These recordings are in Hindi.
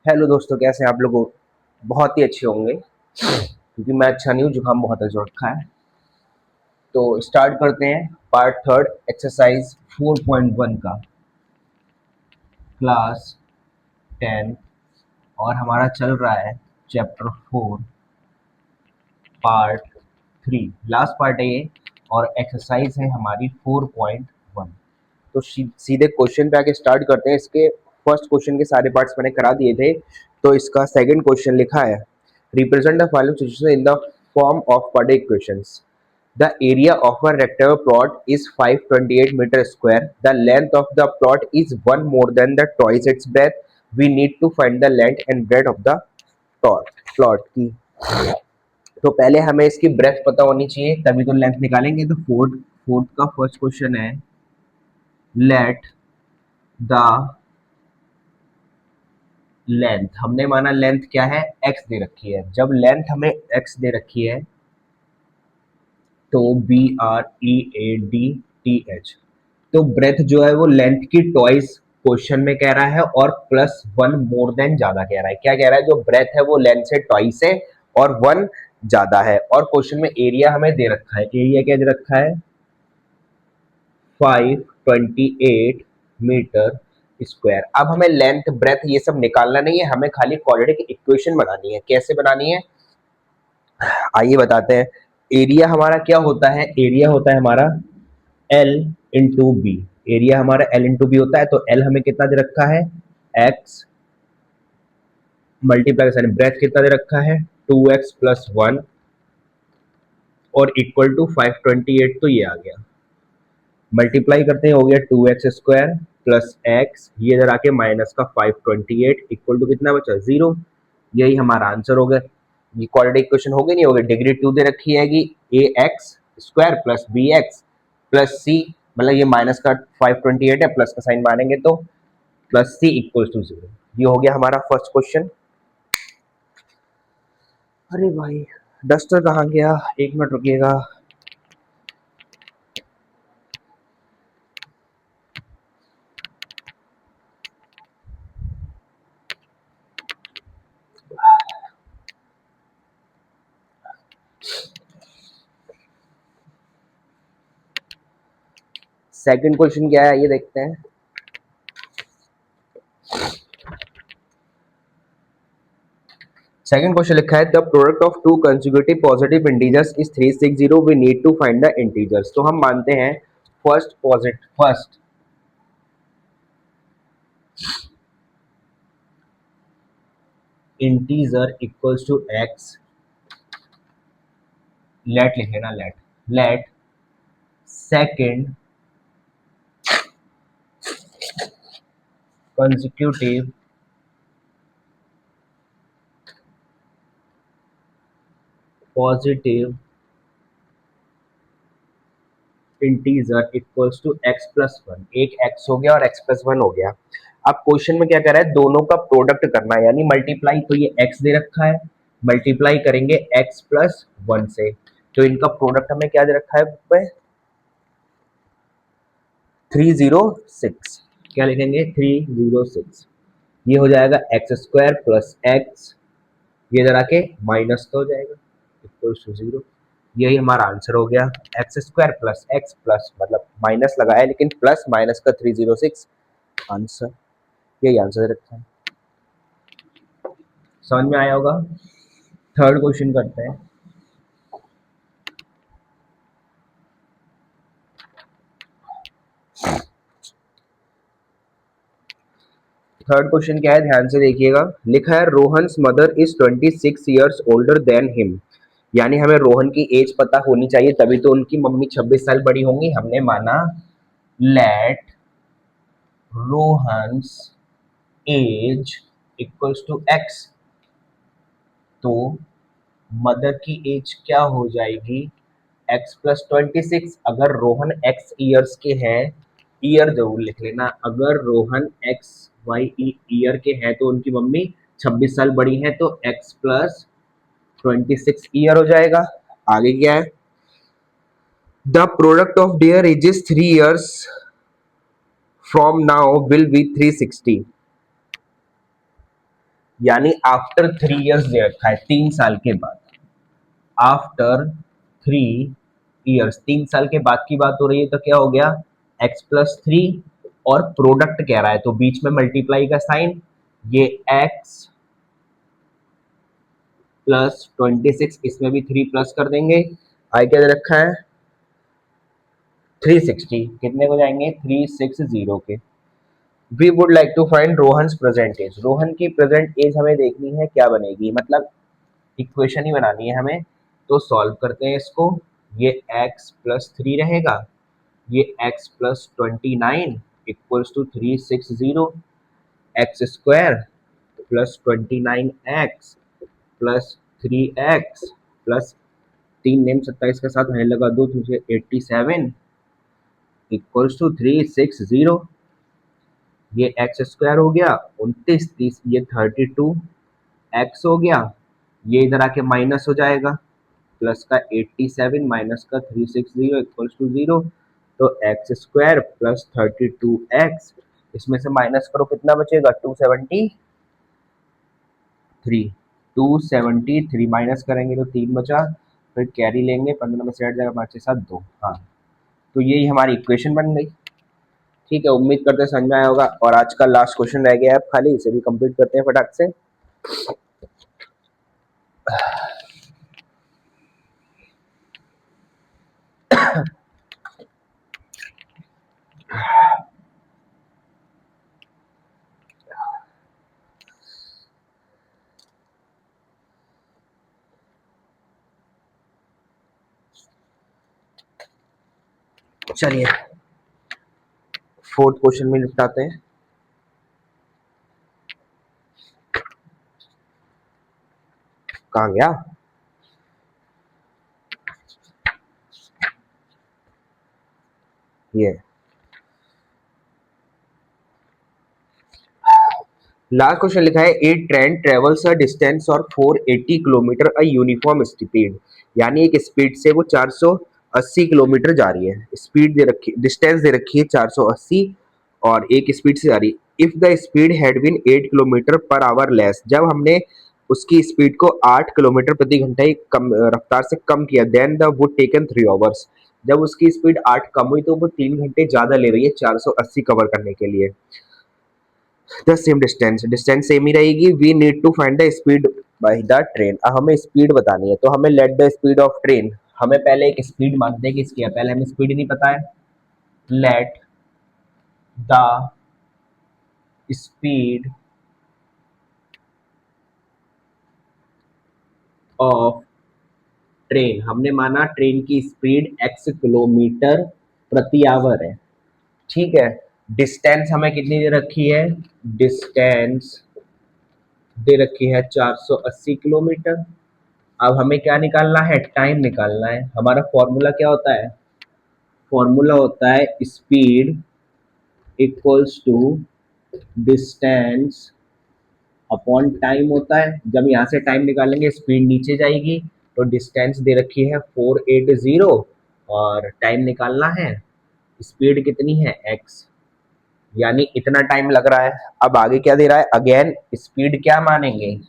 हेलो दोस्तों, कैसे हैं आप लोग? बहुत ही अच्छे होंगे क्योंकि मैं अच्छा नहीं हूँ, जुकाम बहुत तेज हो रखा है। तो स्टार्ट करते हैं पार्ट थर्ड एक्सरसाइज 4.1 का, क्लास 10। और हमारा चल रहा है चैप्टर 4 पार्ट 3, लास्ट पार्ट है ये। और एक्सरसाइज है हमारी 4.1। तो सीधे क्वेश्चन पे आके स्टार्ट करते हैं। इसके फर्स्ट क्वेश्चन के सारे पार्ट्स मैंने करा दिए थे, तो इसका सेकंड क्वेश्चन लिखा है, represent the following situation in the form of quadratic equations. The area of a rectangular plot is 528 meter square. The length of the plot is one more than the twice its breadth. We need to find the length and breadth of the plot की। तो पहले हमें इसकी ब्रेथ पता होनी चाहिए, तभी तो लेंथ निकालेंगे। तो फोर्थ का फर्स्ट क्वेश्चन है, लेट द लेंथ। हमने माना लेंथ क्या है, x दे रखी है। जब लेंथ हमें x दे रखी है तो BREADTH। तो ब्रेथ जो है वो लेंथ की ट्वाइस क्वेश्चन में कह रहा है, और +1 मोर देन ज्यादा कह रहा है। क्या कह रहा है, जो ब्रेथ है वो लेंथ से ट्वाइस है और 1 ज्यादा है। और क्वेश्चन में एरिया हमें दे रखा है, एरिया क्या दे रखा है, 528 मीटर स्क्वायर। अब हमें लेंथ ब्रेथ ये सब निकालना नहीं है, हमें खाली क्वाड्रेटिक इक्वेशन बनानी है। कैसे बनानी है आइए बताते हैं। एरिया हमारा क्या होता है, एरिया होता है हमारा L इंटू बी। एरिया हमारा L इंटू बी होता है। तो L हमें कितना दे रखा है, x मल्टीप्लाई ब्रेथ कितना दे रखा है, 2x प्लस 1 और इक्वल टू 528। तो ये आ गया, मल्टीप्लाई करते हैं, हो गया 2x स्क्वायर प्लस x, ये इधर आके माइनस का 528 इक्वल टू कितना बचा, 0। यही हमारा आंसर हो गया। ये क्वाड्रेटिक इक्वेशन हो गई, नहीं हो गई। डिग्री 2 दे रखी है कि ax square plus bx plus c, मतलब ये माइनस का 528 है, प्लस का साइन मारेंगे तो प्लस c इक्वल टू 0। ये हो गया हमारा फर्स्ट क्वेश्चन। अरे भाई, डस्टर कहाँ गया, एक मिनट रुकिएगा। सेकंड क्वेश्चन क्या है ये देखते हैं। सेकंड क्वेश्चन लिखा है, the product of two consecutive positive integers is 360। We need to find the integers. तो हम मानते हैं first integer equals to x। Let लिखे ना, let second consecutive positive integer equals to x plus 1। एक x हो गया और x प्लस 1 हो गया। अब क्वेश्चन में क्या कर रहा है, दोनों का प्रोडक्ट करना है, यानी मल्टीप्लाई। तो ये x दे रखा है, मल्टीप्लाई करेंगे x प्लस 1 से। तो इनका प्रोडक्ट हमें क्या दे रखा है, 306। क्या लिखेंगे, 306। ये हो जाएगा एक्स स्क्वायर प्लस एक्स, ये जरा के माइनस का हो जाएगा इक्वल टू 0। यही हमारा आंसर हो गया, x square plus x plus, मतलब माइनस लगाया लेकिन प्लस माइनस का 306 आंसर। यही आंसर रखा है। समझ में आया होगा। थर्ड क्वेश्चन करते हैं। थर्ड क्वेश्चन क्या है, ध्यान से देखिएगा। लिखा है, Rohan's mother is 26 years older than him. यानी हमें रोहन की एज पता होनी चाहिए, तभी तो उनकी मम्मी 26 साल बड़ी होंगी। हमने माना let Rohan's age equals to x. तो मदर की एज क्या हो जाएगी, x प्लस 26। अगर रोहन x ईयर्स के हैं, ईयर जरूर लिख लेना, अगर रोहन x y ईयर के हैं तो उनकी मम्मी 26 साल बड़ी है, तो x प्लस 26 ईयर हो जाएगा। आगे क्या है, the product of their edges 3 years from now will be 360। यानी आफ्टर 3 इयर्स दे रखा है, 3 साल के बाद। आफ्टर 3 इयर्स, 3 साल के बाद की बात हो रही है, तो क्या हो गया, x+3, और प्रोडक्ट कह रहा है तो बीच में मल्टीप्लाई का साइन, ये x+26, इसमें भी 3 प्लस कर देंगे, आई क्या दे रखा है 360, कितने को जाएंगे 360 के। We would like to find Rohan's present age, Rohan की प्रेजेंट एज हमें देखनी है, क्या बनेगी, मतलब इक्वेशन ही बनानी है हमें। तो सॉल्व करते हैं इसको, ये x+3 रहेगा, ये x+29 equals to 360, x² +29x +3x plus 3 name 27 के साथ मैंने लगा दो तुझे 87 इक्वल्स टू 360, ये x² हो गया 29, 30 ये 32x हो गया, ये इधर आके माइनस हो जाएगा, प्लस का 87 माइनस का 360 इक्वल्स टू 0, तो x² +32x, इसमें से माइनस करो कितना बचेगा 273 माइनस करेंगे तो 3 बचा, फिर कैरी लेंगे 15 में से हट जाएगा 5 6 7 2, हाँ, तो यही हमारी इक्वेशन बन गई। ठीक है, उम्मीद करते हैं समझ में आया होगा, और आज का लास्ट क्वेश्चन रह गया है अब खाली, इसे भी कंप्लीट करते हैं फटाक से। चलिए फोर्थ क्वेश्चन में निपटाते हैं। कहाँ गया, ये लास्ट क्वेश्चन लिखा है, ए ट्रेन ट्रेवल्स अ डिस्टेंस और 480 किलोमीटर अ यूनिफॉर्म स्पीड, यानी एक स्पीड से वो 480 किलोमीटर जा रही है, स्पीड दे रखी, डिस्टेंस दे रखी है 480, और एक स्पीड से जा रही है। If the speed had been 8 kilometre per hour less, जब हमने उसकी स्पीड को 8 किलोमीटर प्रति घंटा कम रफ्तार से कम किया, then the would taken 3 hours, जब उसकी स्पीड 8 कम हुई तो वो 3 घंटे ज्यादा ले रही है 480 कवर करने के लिए। The same distance, distance same ही रहेगी, we need to find the speed by the train, अब हमें स्पीड बतानी है, तो हमें let the speed of train, हमें पहले एक स्पीड मानते हैं कि इसकी है, पहले हमें स्पीड नहीं पता है, late the speed of train, हमने माना ट्रेन की स्पीड x किलोमीटर प्रति आवर है, ठीक है। डिस्टेंस हमें कितनी दे रखी है, डिस्टेंस दे रखी है 480 किलोमीटर। अब हमें क्या निकालना है, टाइम निकालना है, हमारा फॉर्मूला क्या होता है, फॉर्मूला होता है speed equals to distance upon time होता है। जब यहाँ से टाइम निकालेंगे स्पीड नीचे जाएगी, तो डिस्टेंस दे रखी है 480 और टाइम निकालना है, स्पीड कितनी है x, यानी इतना टाइम लग रहा है। अब आगे क्या दे रहा है, अगेन स्पीड क्या मानेंगे,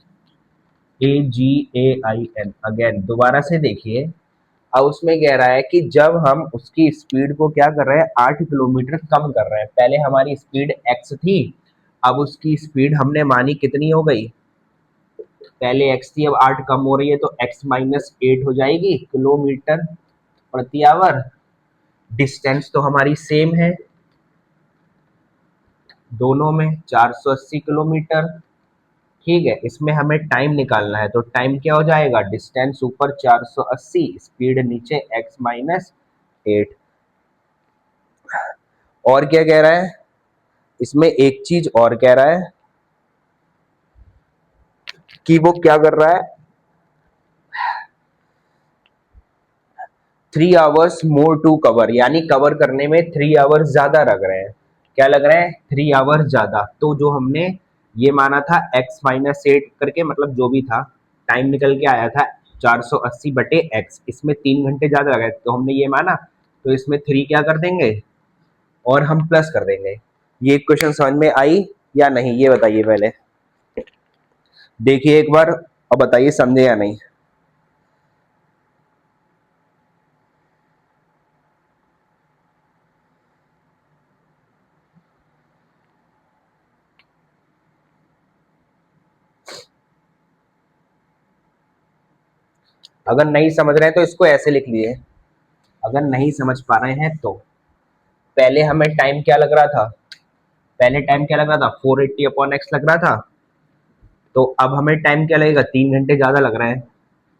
AGAIN, अगेन दोबारा से देखिए। अब उसमें कह रहा है कि जब हम उसकी स्पीड को क्या कर रहे हैं 8 किलोमीटर कम कर रहे हैं, पहले हमारी स्पीड x थी, अब उसकी स्पीड हमने मानी कितनी हो गई, पहले x थी अब 8 कम हो रही है, तो x-8 हो जाएगी किलोमीटर प्रति आवर। डिस्टेंस तो हमारी सेम है दोनों में 480 किलोमीटर, ठीक है। इसमें हमें टाइम निकालना है, तो टाइम क्या हो जाएगा, डिस्टेंस ऊपर 480, स्पीड नीचे x-8। और क्या कह रहा है, इसमें एक चीज और कह रहा है कि वो क्या कर रहा है, 3 आवर्स मोर टू कवर, यानी कवर करने में 3 आवर्स ज्यादा लग रहे हैं, क्या लग रहे हैं 3 आवर्स ज्यादा। तो जो हमने ये माना था x-8 करके, मतलब जो भी था टाइम निकल के आया था 480/x, इसमें 3 घंटे ज्यादा लगे, तो हमने ये माना, तो इसमें 3 क्या कर देंगे और हम प्लस कर देंगे। ये क्वेश्चन समझ में आई या नहीं, ये बताइए पहले। देखिए एक बार और बताइए समझे या नहीं। अगर नहीं समझ रहे हैं तो इसको ऐसे लिख लिए, अगर नहीं समझ पा रहे हैं तो पहले हमें टाइम क्या लग रहा था, पहले टाइम क्या लग रहा था 480 अपॉन एक्स लग रहा था। तो अब हमें टाइम क्या लगेगा, 3 घंटे ज्यादा लग रहा है,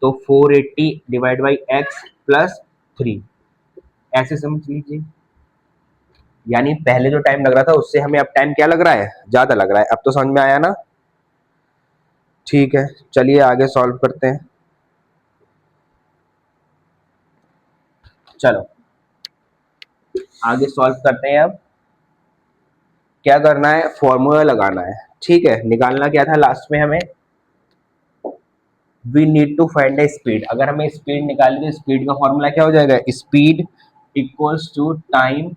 तो 480 डिवाइड बाई एक्स प्लस 3, ऐसे समझ लीजिए। यानी पहले जो टाइम लग रहा था उससे हमें अब टाइम क्या लग रहा है, ज्यादा लग रहा है। अब तो समझ में आया ना। ठीक है, चलिए आगे सॉल्व करते हैं। चलो आगे सॉल्व करते हैं। अब क्या करना है, फॉर्मूला लगाना है। ठीक है, निकालना क्या था लास्ट में हमें, we need to find the speed. अगर हमें स्पीड निकालनी तो स्पीड का फॉर्मूला क्या हो जाएगा, speed equals to time,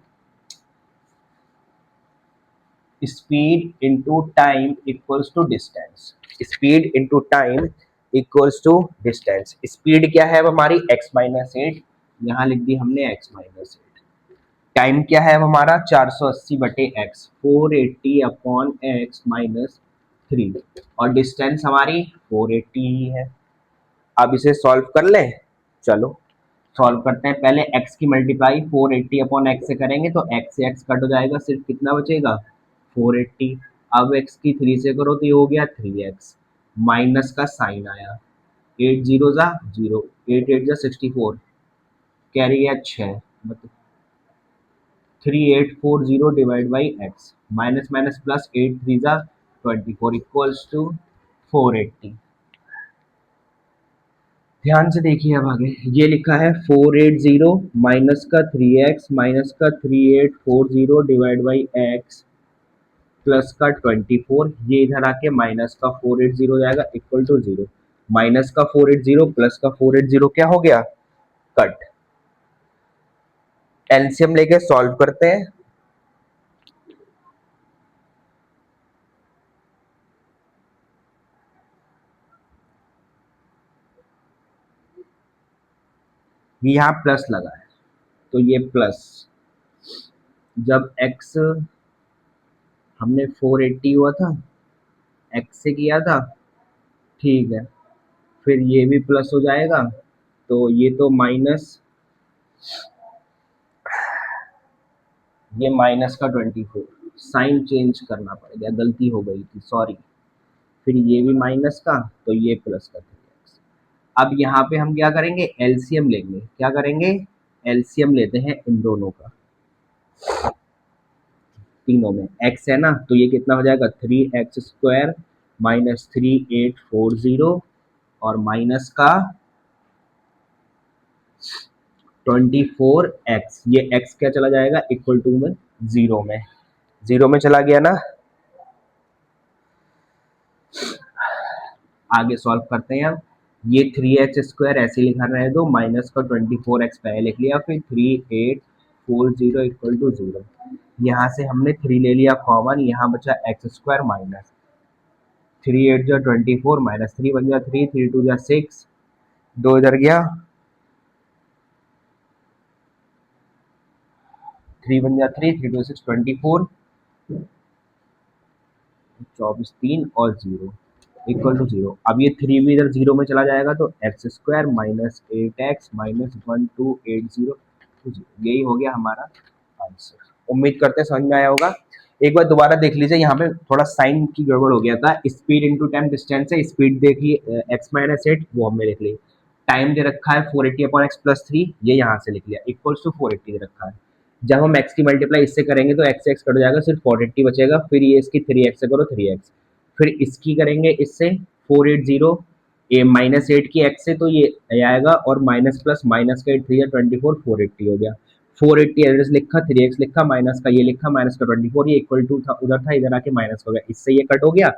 speed into time equals to distance, speed into time equals to distance. Speed क्या है अब हमारी x-8, यहाँ लिख दी हमने x-8। टाइम क्या है अब हमारा 480 बटे एक्स, 480 अपॉन एक्स माइनस 3, और डिस्टेंस हमारी 480 ही है। अब इसे सॉल्व कर लें। चलो सॉल्व करते हैं। पहले x की मल्टीप्लाई 480 अपॉन एक्स से करेंगे तो x से x कट हो जाएगा, सिर्फ कितना बचेगा 480। अब x की 3 से करो तो ये हो गया 3x, माइनस का साइन आया, 8 जीरो जा जीरो, 8 8 जा 64, कैरी गया 6, मतलब 3840 divide by x, minus minus plus 8 three जा 24 इक्वल्स टू 480। ध्यान से देखिए अब आगे ये लिखा है 480 माइनस का 3x माइनस का 3840 डिवाइड बाई एक्स प्लस का 24, ये इधर आके माइनस का 480 हो जाएगा इक्वल टू 0। माइनस का 480 प्लस का 480 क्या हो गया, कट। एलसीएम लेके सॉल्व करते हैं। यहाँ प्लस लगा है तो ये प्लस, जब x हमने 480 हुआ था, x से किया था, ठीक है, फिर ये भी प्लस हो जाएगा, तो ये तो माइनस, ये माइनस का 24, साइन चेंज करना पड़ेगा, गलती हो गई थी सॉरी। फिर ये भी माइनस का, तो ये प्लस का 3x। अब यहाँ पे हम क्या करेंगे, एलसीएम लेंगे। क्या करेंगे, एलसीएम लेते हैं इन दोनों का, तीनों में x है ना, तो ये कितना हो जाएगा 3x² माइनस 3840 और माइनस का 24x, ये x क्या चला जाएगा इक्वल टू में जीरो में, जीरो में चला गया ना। आगे सॉल्व करते हैं अब। ये 3x² ऐसे लिखा रहे दो, माइनस का 24x पहले लिख लिया, फिर 3840 इक्वल टू 0। यहाँ से हमने 3 ले लिया कॉमन, यहाँ बचा x² माइनस 3 8 जा 24 माइनस 3 बन गया 3, 3 2 जा 6, 2 इधर गया, 3 बन गया 3, 3 2 6 24, 24 3 और 0 इक्वल टू 0। अब ये 3 भी इधर 0 में चला जाएगा तो x² माइनस 8x माइनस 1280, यही हो गया हमारा आंसर। उम्मीद करते हैं समझ में आया होगा। एक बार दोबारा देख लीजिए, यहाँ पे थोड़ा साइन की गड़बड़ हो गया था। स्पीड इंटू टाइम डिस्टेंस है, स्पीड देखिए x-8 वो हमने लिख ली, टाइम दे रखा है 480 अपॉन एक्स प्लस 3, ये यहाँ से लिख लिया इक्वल्स टू 480 दे रखा है। जब हम x की मल्टीप्लाई इससे करेंगे तो x से x कट हो जाएगा, सिर्फ 480 बचेगा, फिर ये इसकी 3x से करो 3x, फिर इसकी करेंगे इससे 480, ये माइनस 8 की x से तो ये आएगा, और माइनस प्लस माइनस का 8 3 24, 480 हो गया। 480 एड्रेस लिखा, 3x लिखा, माइनस का ये लिखा, माइनस का 24, ये इक्वल टू था उधर था, इधर आके माइनस हो गया, इससे ये कट हो गया।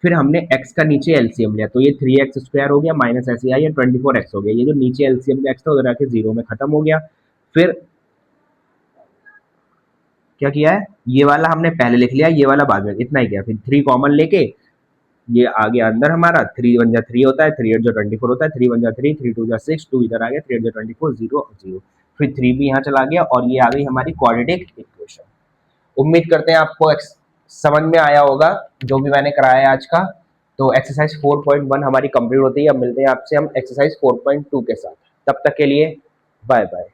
फिर हमने x का नीचे एलसीएम लिया तो ये 3x² हो गया, माइनस ऐसे आया, 24x हो गया, ये जो नीचे एलसीएम का x था उधर आके जीरो में खत्म हो गया। फिर क्या किया है, ये वाला हमने पहले लिख लिया, ये वाला बाद में, इतना ही किया। फिर 3 कॉमन लेके ये आ गया अंदर हमारा, 3 1 जा 3 होता है, 3 8 जा 24 होता है, 3 1 जा 3, 3 2 जा 6, 2 इधर आ गया, 3 8 जा 24, 0 0, फिर 3 भी यहाँ चला गया और ये आ गई हमारी क्वाड्रेटिक इक्वेशन। उम्मीद करते हैं आपको समझ में आया होगा जो भी मैंने कराया है आज का। तो एक्सरसाइज 4.1 हमारी कंप्लीट होती है। अब मिलते हैं आपसे हम एक्सरसाइज 4.2 के साथ। तब तक के लिए बाय बाय।